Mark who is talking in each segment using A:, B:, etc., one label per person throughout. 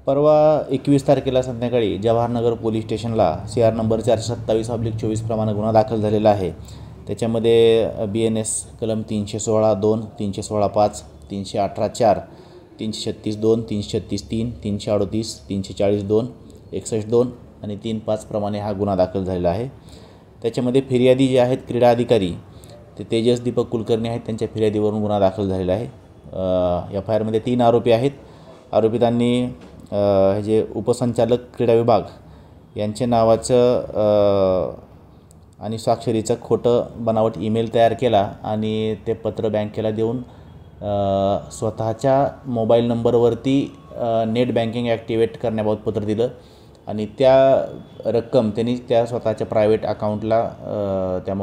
A: परवा 21 तारखेला संध्याकाळी जवाहरनगर पोलीस स्टेशनला CR नंबर 427/24 प्रमाणे गुन्हा दाखल झालेला आहे। त्याच्यामध्ये BNS कलम 316(2), 316(5), 318(4), 336(2), 336(3), 338, 340(2), 61(2) आणि 3(5) प्रमाणे हा गुन्हा दाखल झालेला आहे। त्याच्यामध्ये फिर्यादी जे आहेत क्रीडा अधिकारी ते तेजस दीपक कुलकर्णी आहेत, त्यांच्या फिर्यादीवरून गुन्हा दाखल झालेला आहे। FIR मध्ये 3 आरोपी आहेत। आरोपितांनी जे उपसंचालक क्रीडा विभाग यांचे नावाचं आणि स्वाक्षरीचं खोटं बनावट ईमेल तयार केला आणि ते पत्र बँकेला देऊन स्वतःच्या मोबाईल नंबरवरती नेट बँकिंग ॲक्टिवेट करण्याबाबत पत्र दिलं आणि त्या रक्कम त्यांनी त्या स्वतःच्या प्रायव्हेट अकाउंटला त्या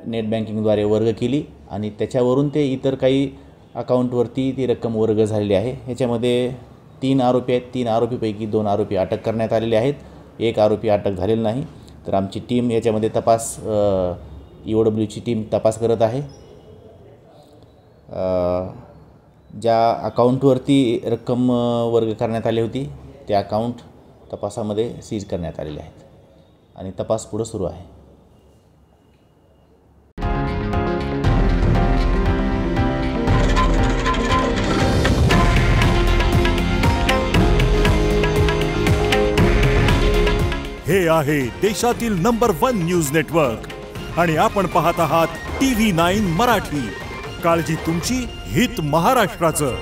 A: नेट बँकिंगद्वारे वर्ग केली आणि त्याच्यावरून ते इतर काही अकाउंटवरती ती रक्कम वर्ग झालेली आहे। ह्याच्यामध्ये 3 आरोपी आहेत। 3 आरोपीपैकी 2 आरोपी अटक करण्यात आलेले आहेत, 1 आरोपी अटक झालेला नाही। तर आमची टीम याच्यामध्ये तपास EOWची टीम तपास करत आहे। ज्या अकाउंटवरती रक्कम वर्ग करण्यात आली होती ते अकाउंट तपासामध्ये सीज करण्यात आलेले आहेत आणि तपास पुढे सुरू आहे।
B: हे आहे देशातील नंबर 1 न्यूज नेटवर्क आणि आपण पाहत आहात TV9 मराठी। काळजी तुमची, हित महाराष्ट्राचं।